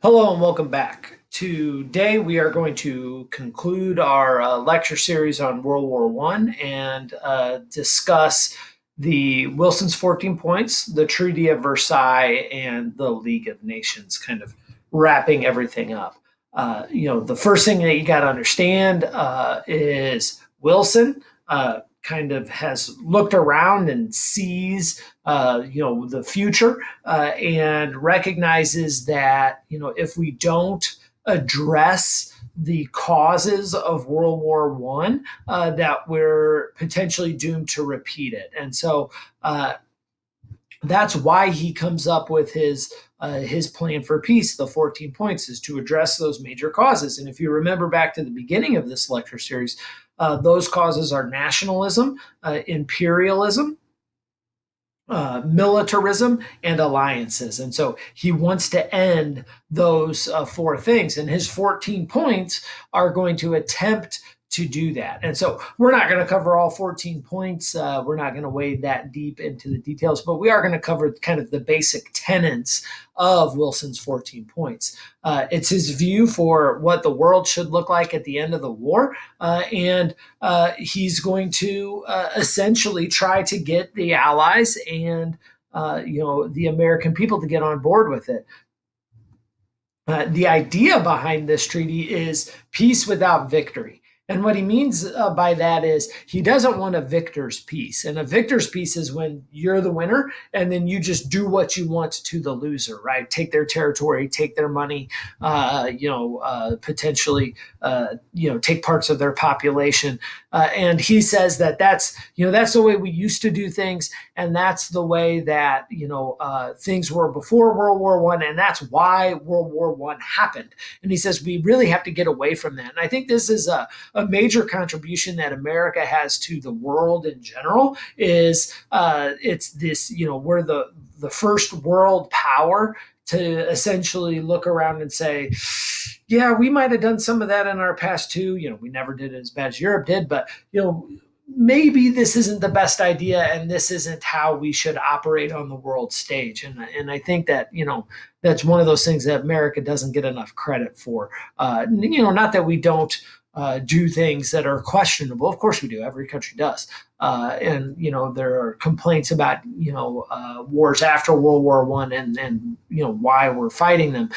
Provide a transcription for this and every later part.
Hello and welcome back. Today we are going to conclude our lecture series on World War One and discuss the Wilson's 14 Points, the Treaty of Versailles, and the League of Nations, kind of wrapping everything up. The first thing that you got to understand is Wilson kind of has looked around and sees the future and recognizes that if we don't address the causes of World War One, that we're potentially doomed to repeat it. And so that's why he comes up with his plan for peace, the 14 points, is to address those major causes. And if you remember back to the beginning of this lecture series, those causes are nationalism, imperialism, militarism, and alliances. And so he wants to end those four things. And his 14 points are going to attempt to do that. And so we're not going to cover all 14 points. We're not going to wade that deep into the details, but we are going to cover kind of the basic tenets of Wilson's 14 points. It's his view for what the world should look like at the end of the war. And he's going to essentially try to get the Allies and the American people to get on board with it. The idea behind this treaty is peace without victory. And what he means by that is he doesn't want a victor's peace. And a victor's peace is when you're the winner and then you just do what you want to the loser, right? Take their territory, take their money, potentially, take parts of their population. And he says that that's the way we used to do things. And that's the way that, things were before World War One. And that's why World War One happened. And he says we really have to get away from that. And I think this is a major contribution that America has to the world in general is it's this, we're the first world power to essentially look around and say, yeah, we might have done some of that in our past too. We never did it as bad as Europe did, but maybe this isn't the best idea and this isn't how we should operate on the world stage. And I think that, that's one of those things that America doesn't get enough credit for. Not that we don't do things that are questionable. Of course we do. Every country does. And there are complaints about wars after World War One and why we're fighting them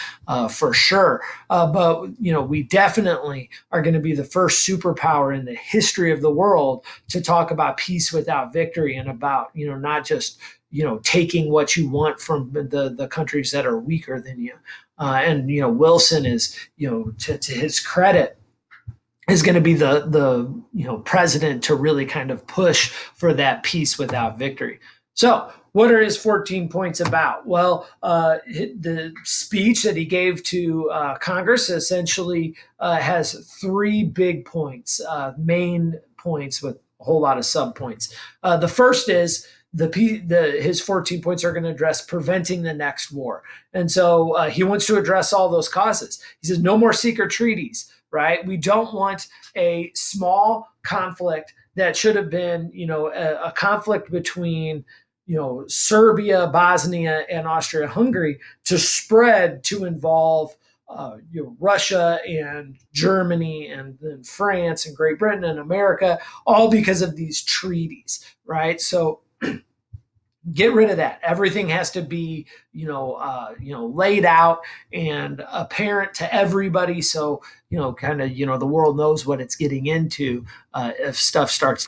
for sure. But we definitely are going to be the first superpower in the history of the world to talk about peace without victory and about not just taking what you want from the countries that are weaker than you. And Wilson is to his credit is going to be the president to really kind of push for that peace without victory. So what are his 14 points about? Well, the speech that he gave to Congress essentially has three big points, main points with a whole lot of subpoints. The first is his 14 points are going to address preventing the next war. And so he wants to address all those causes. He says no more secret treaties. Right? We don't want a small conflict that should have been, a conflict between, Serbia, Bosnia, and Austria-Hungary to spread to involve Russia and Germany and then France and Great Britain and America, all because of these treaties, right? So get rid of that. Everything has to be, laid out and apparent to everybody. So, the world knows what it's getting into if stuff starts.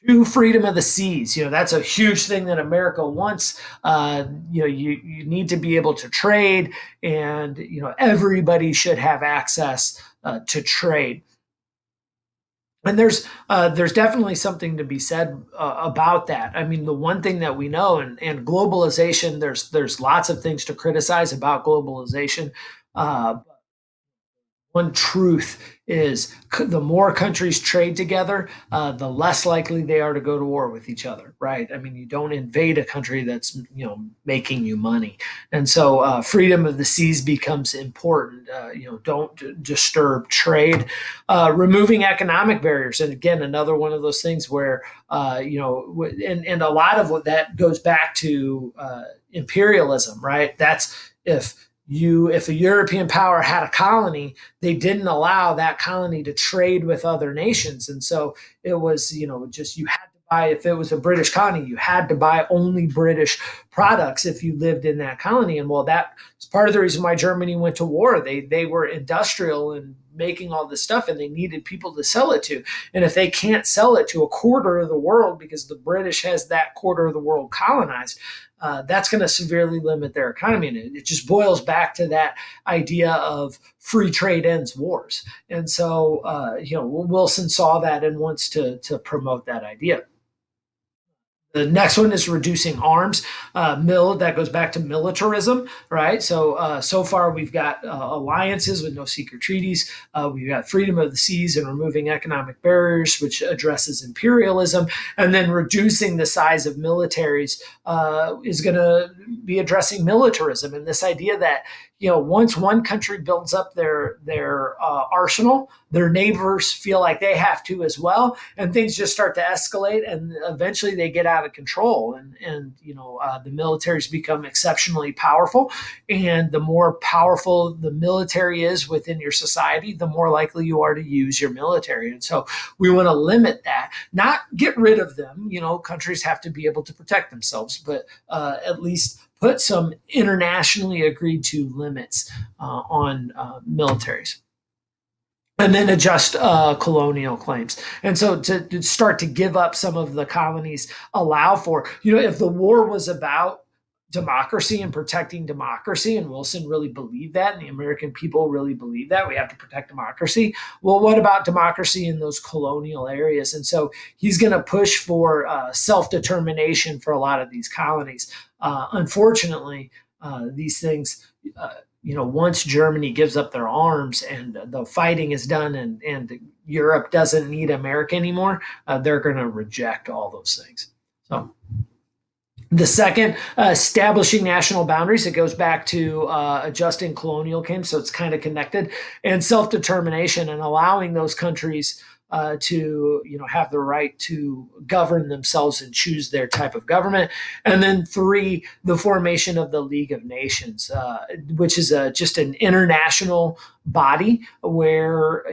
To freedom of the seas, that's a huge thing that America wants. You need to be able to trade, and everybody should have access to trade. And there's definitely something to be said about that. I mean, the one thing that we know, and globalization, there's lots of things to criticize about globalization. One truth is the more countries trade together, the less likely they are to go to war with each other, right? I mean, you don't invade a country that's making you money, and so freedom of the seas becomes important. Don't disturb trade, removing economic barriers, and again, another one of those things where and a lot of what that goes back to imperialism, right? That's if if a European power had a colony, they didn't allow that colony to trade with other nations. And so it was, just you had to buy, if it was a British colony, you had to buy only British products if you lived in that colony. And well, that's part of the reason why Germany went to war. They were industrial and making all this stuff, and they needed people to sell it to. And if they can't sell it to a quarter of the world because the British has that quarter of the world colonized, that's going to severely limit their economy. And it just boils back to that idea of free trade ends wars. And so, Wilson saw that and wants to promote that idea. The next one is reducing arms. That goes back to militarism, right? So far we've got alliances with no secret treaties. We've got freedom of the seas and removing economic barriers, which addresses imperialism, and then reducing the size of militaries is going to be addressing militarism and this idea that once one country builds up their arsenal, their neighbors feel like they have to as well, and things just start to escalate, and eventually they get out of control, and the militaries become exceptionally powerful, and the more powerful the military is within your society, the more likely you are to use your military. And so we want to limit that, not get rid of them. Countries have to be able to protect themselves, but at least put some internationally agreed to limits on militaries. And then adjust colonial claims. And so to start to give up some of the colonies, allow for, if the war was about democracy and protecting democracy, and Wilson really believed that, and the American people really believe that we have to protect democracy. Well, what about democracy in those colonial areas? And so he's going to push for self-determination for a lot of these colonies. Unfortunately, these things, once Germany gives up their arms and the fighting is done, and Europe doesn't need America anymore, they're going to reject all those things. So the second, establishing national boundaries. It goes back to adjusting colonial claims, so it's kind of connected, and self-determination, and allowing those countries to have the right to govern themselves and choose their type of government. And then three, the formation of the League of Nations, which is just an international body where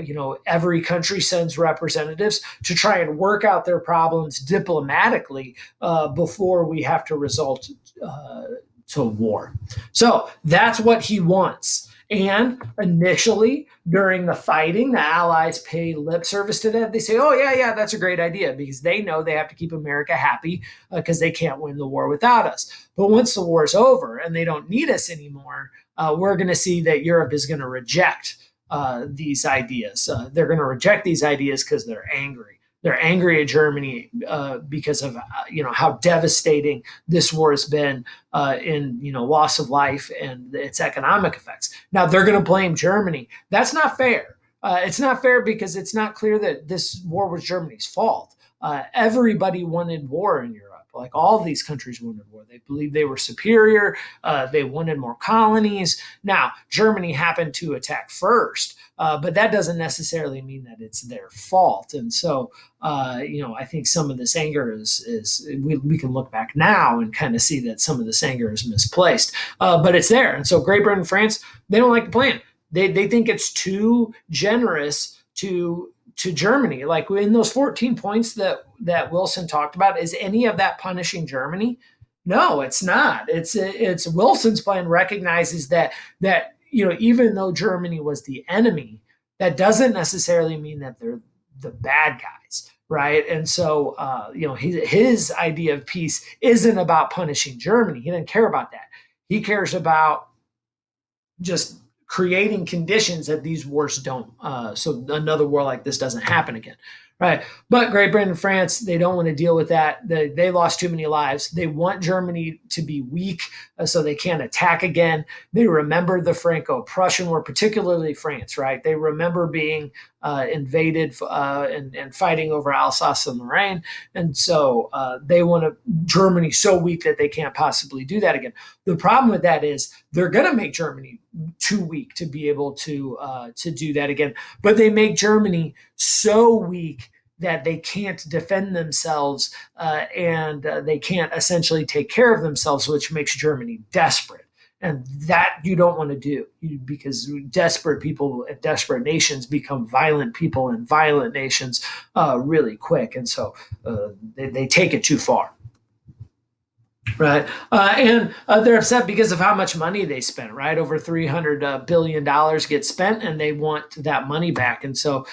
every country sends representatives to try and work out their problems diplomatically before we have to resort to war. So that's what he wants. And initially, during the fighting, the Allies pay lip service to that. They say, oh, yeah, that's a great idea, because they know they have to keep America happy because they can't win the war without us. But once the war is over and they don't need us anymore, we're going to see that Europe is going to reject these ideas. They're going to reject these ideas because they're angry. They're angry at Germany because of how devastating this war has been in loss of life and its economic effects. Now they're going to blame Germany. That's not fair. It's not fair because it's not clear that this war was Germany's fault. Everybody wanted war in Europe. Like all of these countries wanted war. They believed they were superior. They wanted more colonies. Now Germany happened to attack first. But that doesn't necessarily mean that it's their fault. And so, I think some of this anger is we can look back now and kind of see that some of this anger is misplaced, but it's there. And so Great Britain and France, they don't like the plan. They think it's too generous to Germany. Like in those 14 points that Wilson talked about, is any of that punishing Germany? No, it's not. It's Wilson's plan recognizes that even though Germany was the enemy, that doesn't necessarily mean that they're the bad guys, right? And so, his idea of peace isn't about punishing Germany. He doesn't care about that. He cares about just creating conditions that these wars don't, so another war like this doesn't happen again. Right. But Great Britain and France, they don't want to deal with that. They lost too many lives. They want Germany to be weak so they can't attack again. They remember the Franco-Prussian War, particularly France, right? They remember being invaded and fighting over Alsace and Lorraine. And so they want Germany so weak that they can't possibly do that again. The problem with that is they're going to make Germany too weak to be able to do that again. But they make Germany so weak that they can't defend themselves and they can't essentially take care of themselves, which makes Germany desperate. And that you don't want to do, because desperate people and desperate nations become violent people and violent nations really quick. And so they take it too far. Right. And they're upset because of how much money they spent, right? Over $300 billion gets spent, and they want that money back. And so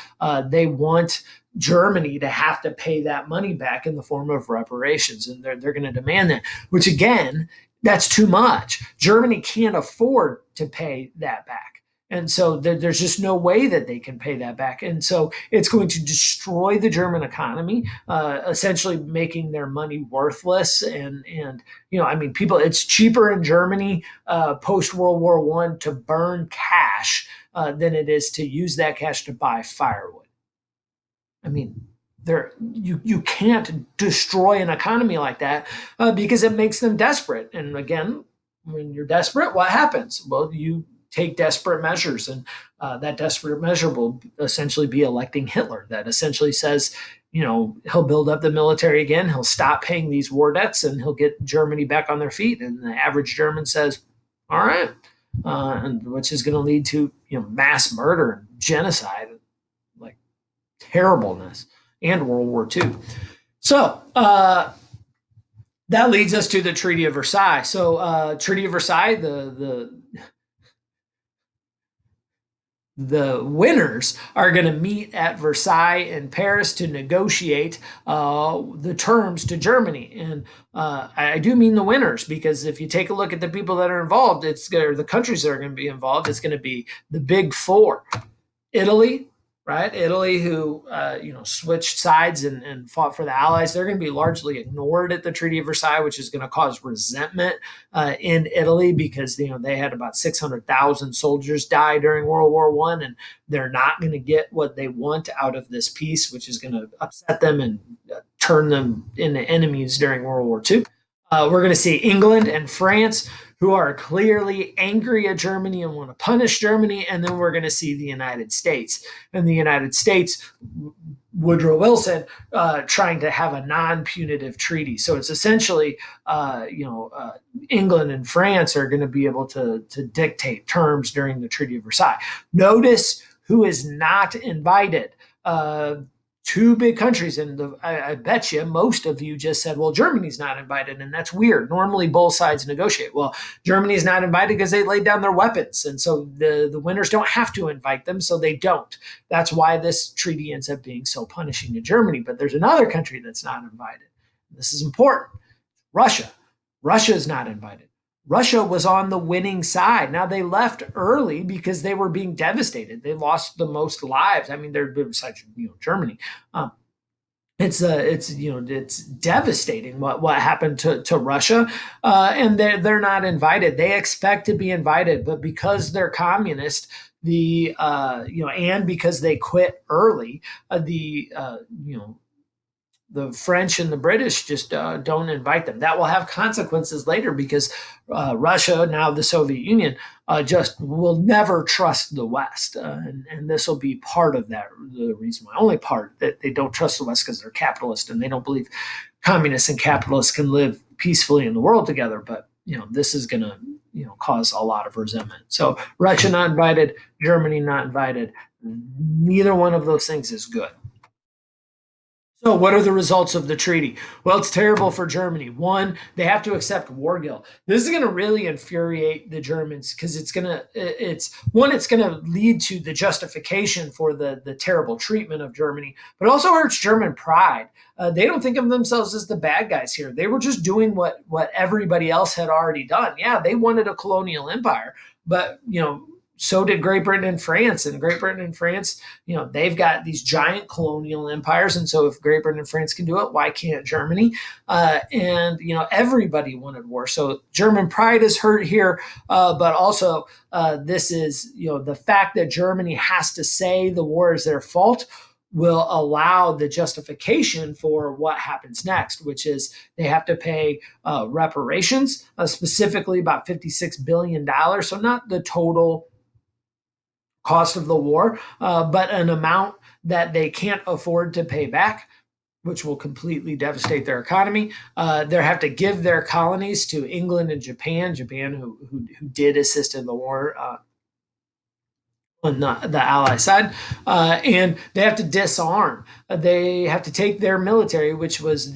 they want Germany to have to pay that money back in the form of reparations. And they're going to demand that, which again, that's too much. Germany can't afford to pay that back. And so there's just no way that they can pay that back. And so it's going to destroy the German economy, essentially making their money worthless. And I mean, people, it's cheaper in Germany post World War I to burn cash than it is to use that cash to buy firewood. I mean, you can't destroy an economy like that because it makes them desperate. And again, when you're desperate, what happens? Well, you take desperate measures, and that desperate measure will essentially be electing Hitler. That essentially says, he'll build up the military again, he'll stop paying these war debts, and he'll get Germany back on their feet. And the average German says, all right, which is going to lead to mass murder and genocide, like terribleness, and World War II. So that leads us to the Treaty of Versailles. So Treaty of Versailles, the winners are going to meet at Versailles in Paris to negotiate the terms to Germany. And I do mean the winners, because if you take a look at the people that are involved, or the countries that are going to be involved, it's going to be the big four. Italy, right? Italy, who switched sides and fought for the Allies, they're going to be largely ignored at the Treaty of Versailles, which is going to cause resentment in Italy, because they had about 600,000 soldiers die during World War I, and they're not going to get what they want out of this peace, which is going to upset them and turn them into enemies during World War II. We're going to see England and France, who are clearly angry at Germany and want to punish Germany. And then we're going to see the United States. And the United States, Woodrow Wilson, trying to have a non-punitive treaty. So it's essentially, England and France are going to be able to dictate terms during the Treaty of Versailles. Notice who is not invited. Two big countries, and I bet you most of you just said, well, Germany's not invited, and that's weird. Normally both sides negotiate. Well, Germany's not invited because they laid down their weapons, and so the winners don't have to invite them, so they don't. That's why this treaty ends up being so punishing to Germany. But there's another country that's not invited. This is important. Russia. Russia is not invited. Russia was on the winning side. Now, they left early because they were being devastated. They lost the most lives. I mean, they're besides Germany. It's devastating what happened to Russia, and they're not invited. They expect to be invited, but because they're communist, and because they quit early, the French and the British just don't invite them. That will have consequences later, because Russia, now the Soviet Union, just will never trust the West. And this will be part of that, the reason why, only part, that they don't trust the West, because they're capitalist and they don't believe communists and capitalists can live peacefully in the world together. But, this is going to, cause a lot of resentment. So Russia not invited, Germany not invited. Neither one of those things is good. So what are the results of the treaty? Well, it's terrible for Germany. One, they have to accept war guilt. This is going to really infuriate the Germans, because it's going to lead to the justification for the terrible treatment of Germany, but it also hurts German pride. They don't think of themselves as the bad guys here. They were just doing what everybody else had already done. Yeah, they wanted a colonial empire, but so did Great Britain and France. And Great Britain and France, they've got these giant colonial empires. And so if Great Britain and France can do it, why can't Germany? Everybody wanted war. So German pride is hurt here. But also, this is, the fact that Germany has to say the war is their fault will allow the justification for what happens next, which is they have to pay reparations, specifically about $56 billion. So not the total cost of the war, but an amount that they can't afford to pay back. which will completely devastate their economy. They have to give their colonies to England and Japan. Japan, who did assist in the war, on the ally side, and they have to disarm. They have to take their military, which was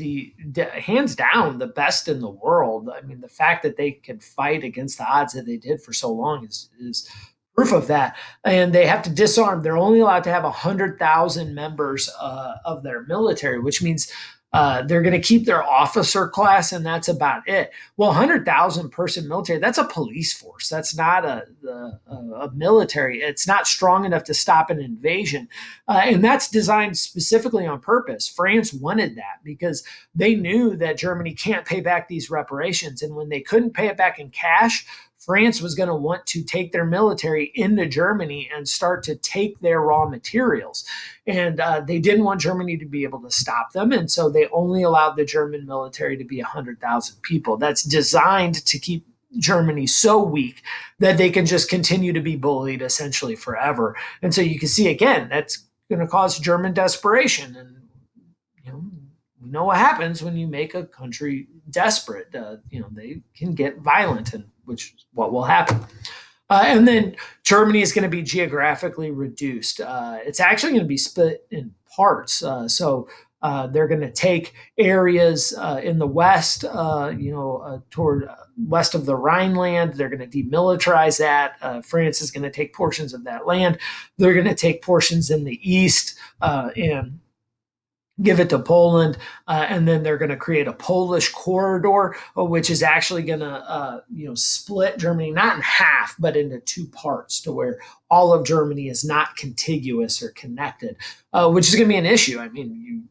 hands down the best in the world. I mean, the fact that they could fight against the odds that they did for so long is proof of that. And they have to disarm. They're only allowed to have 100,000 members of their military, which means they're going to keep their officer class, and that's about it. Well, 100,000 person military, that's a police force. That's not a military. It's not strong enough to stop an invasion. And that's designed specifically on purpose. France wanted that because they knew that Germany can't pay back these reparations. And when they couldn't pay it back in cash, France was going to want to take their military into Germany and start to take their raw materials. And they didn't want Germany to be able to stop them. And so they only allowed the German military to be 100,000 people. That's designed to keep Germany so weak that they can just continue to be bullied essentially forever. And so you can see again, that's going to cause German desperation. And you know, we know what happens when you make a country desperate. They can get violent, and which is what will happen. And then Germany is going to be geographically reduced. It's actually going to be split in parts. They're going to take areas in the west, toward west of the Rhineland. They're going to demilitarize that. France is going to take portions of that land. They're going to take portions in the east and give it to Poland, and then they're going to create a Polish corridor, which is actually going to, split Germany not in half, but into two parts, to where all of Germany is not contiguous or connected, which is going to be an issue. I mean,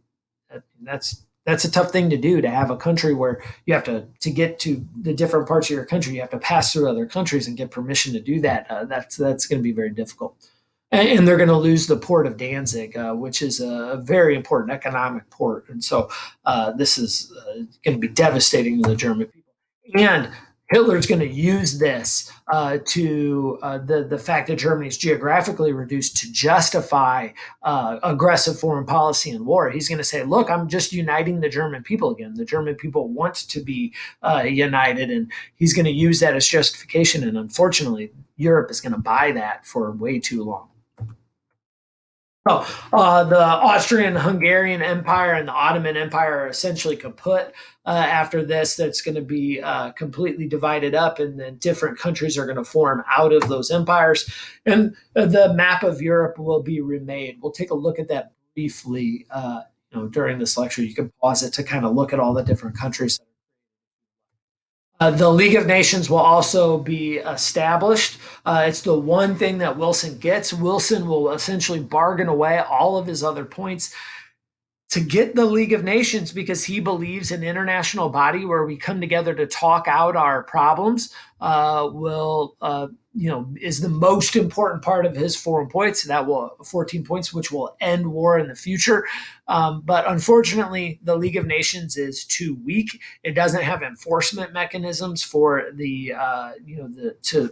that's a tough thing to do, to have a country where you have to get to the different parts of your country, you have to pass through other countries and get permission to do that. That's going to be very difficult. And they're going to lose the port of Danzig, which is a very important economic port. And so this is going to be devastating to the German people. And Hitler's going to use this to the fact that Germany is geographically reduced to justify aggressive foreign policy and war. He's going to say, look, I'm just uniting the German people again. The German people want to be united, and he's going to use that as justification. And unfortunately, Europe is going to buy that for way too long. The Austrian-Hungarian Empire and the Ottoman Empire are essentially kaput after this. That's going to be completely divided up, and then different countries are going to form out of those empires. And the map of Europe will be remade. We'll take a look at that briefly during this lecture. You can pause it to kind of look at all the different countries. The League of Nations will also be established. It's the one thing that Wilson gets. Wilson will essentially bargain away all of his other points to get the League of Nations, because he believes an international body where we come together to talk out our problems is the most important part of his foreign points. That will 14 points, which will end war in the future. But unfortunately, the League of Nations is too weak. It doesn't have enforcement mechanisms for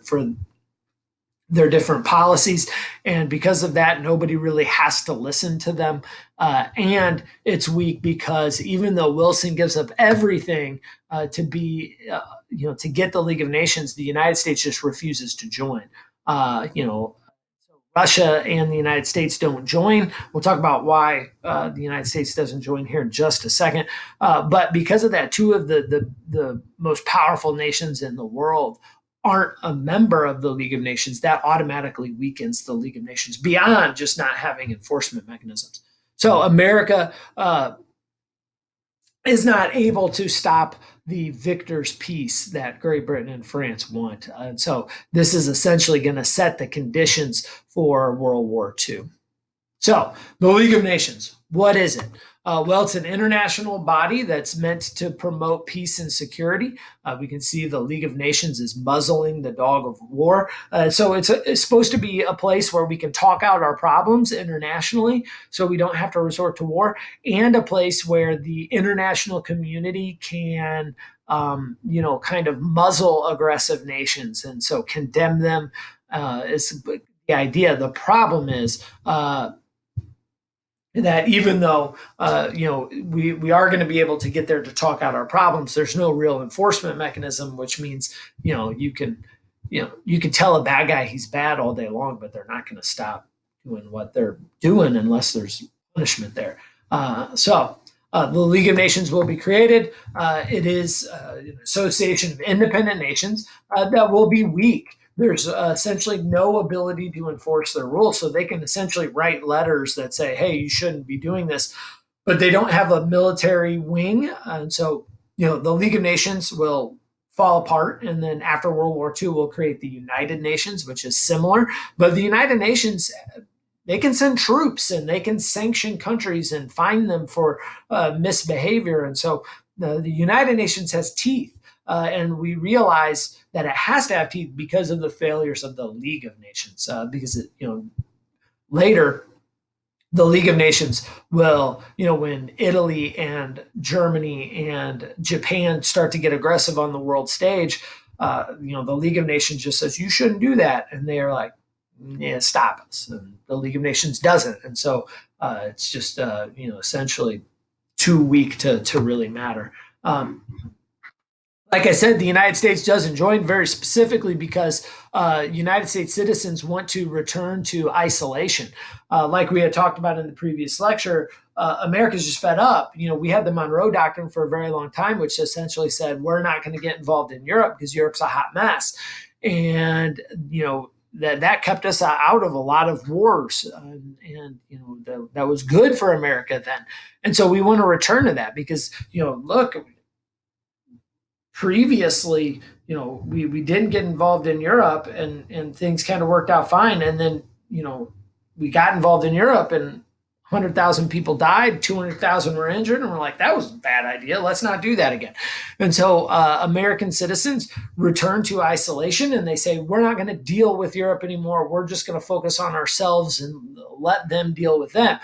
for their different policies. And because of that, nobody really has to listen to them. And it's weak because even though Wilson gives up everything to get the League of Nations, the United States just refuses to join. Russia and the United States don't join. We'll talk about why the United States doesn't join here in just a second. But because of that, two of the most powerful nations in the world aren't a member of the League of Nations. That automatically weakens the League of Nations beyond just not having enforcement mechanisms. So America is not able to stop the victor's peace that Great Britain and France want. And so this is essentially going to set the conditions for World War II. So the League of Nations, what is it? Well, it's an international body that's meant to promote peace and security. We can see the League of Nations is muzzling the dog of war. So it's supposed to be a place where we can talk out our problems internationally so we don't have to resort to war, and a place where the international community can kind of muzzle aggressive nations, and so condemn them is the idea. The problem is that even though we are going to be able to get there to talk out our problems, there's no real enforcement mechanism, which means you can tell a bad guy he's bad all day long, but they're not going to stop doing what they're doing unless there's punishment there. The League of Nations will be created. It is an association of independent nations that will be weak. There's essentially no ability to enforce their rules. So they can essentially write letters that say, hey, you shouldn't be doing this, but they don't have a military wing. And so, the League of Nations will fall apart. And then after World War II, we'll create the United Nations, which is similar. But the United Nations, they can send troops and they can sanction countries and fine them for misbehavior. And so the United Nations has teeth. And we realize that it has to have teeth because of the failures of the League of Nations. Later, the League of Nations will, when Italy and Germany and Japan start to get aggressive on the world stage, the League of Nations just says, you shouldn't do that. And they are like, yeah, stop us. And the League of Nations doesn't. And so it's just, essentially too weak to really matter. Like I said, the United States doesn't join very specifically because United States citizens want to return to isolation. Like we had talked about in the previous lecture, America's just fed up. We had the Monroe Doctrine for a very long time, which essentially said we're not going to get involved in Europe because Europe's a hot mess. And, that kept us out of a lot of wars, that was good for America then. And so we want to return to that because, look, previously, we didn't get involved in Europe and things kind of worked out fine. And then, we got involved in Europe and 100,000 people died, 200,000 were injured. And we're like, that was a bad idea. Let's not do that again. And so American citizens return to isolation and they say, we're not going to deal with Europe anymore. We're just going to focus on ourselves and let them deal with them.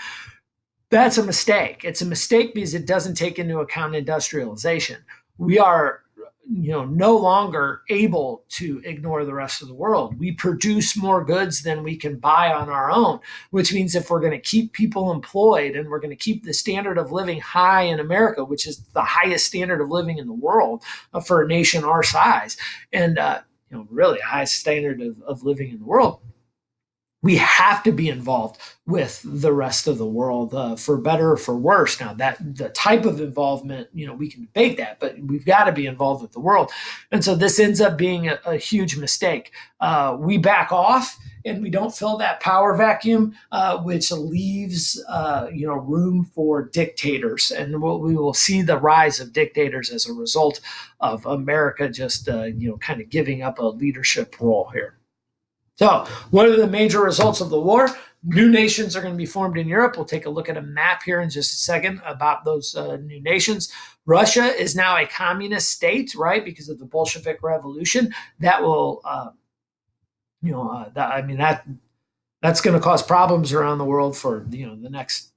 That's a mistake. It's a mistake because it doesn't take into account industrialization. We are no longer able to ignore the rest of the world. We produce more goods than we can buy on our own, which means if we're going to keep people employed and we're going to keep the standard of living high in America, which is the highest standard of living in the world for a nation our size, and really a high standard of living in the world, we have to be involved with the rest of the world, for better or for worse. Now, that the type of involvement, we can debate that, but we've got to be involved with the world. And so this ends up being a huge mistake. We back off and we don't fill that power vacuum, which leaves room for dictators. And we will see the rise of dictators as a result of America just kind of giving up a leadership role here. So, what are the major results of the war? New nations are going to be formed in Europe. We'll take a look at a map here in just a second about those new nations. Russia is now a communist state, right, because of the Bolshevik Revolution. That will, that's going to cause problems around the world for the next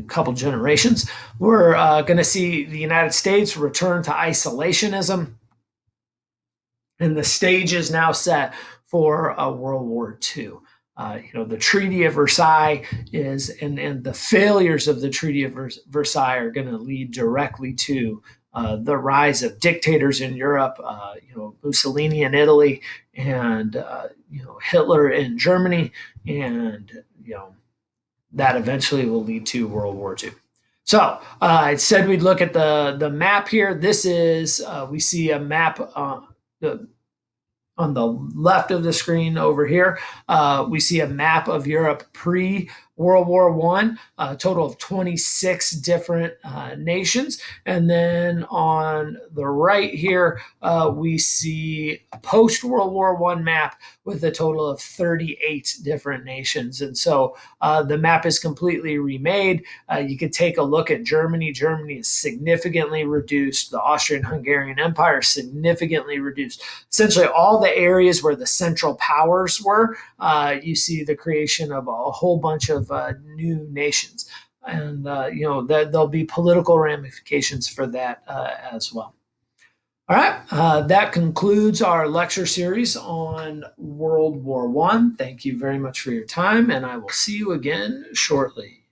couple generations. We're going to see the United States return to isolationism, and the stage is now set for World War II. The Treaty of Versailles is, and the failures of the Treaty of Versailles are going to lead directly to the rise of dictators in Europe, Mussolini in Italy, and Hitler in Germany, and that eventually will lead to World War II. So I said we'd look at the map here. This is we see a map on the left of the screen over here. We see a map of Europe pre-World War I, a total of 26 different nations. And then on the right here, we see a post-World War I map with a total of 38 different nations. And so the map is completely remade. You could take a look at Germany. Germany is significantly reduced. The Austrian-Hungarian Empire is significantly reduced. Essentially, all the areas where the Central Powers were, you see the creation of a whole bunch of new nations. And, there'll be political ramifications for that as well. All right, that concludes our lecture series on World War I. Thank you very much for your time, and I will see you again shortly.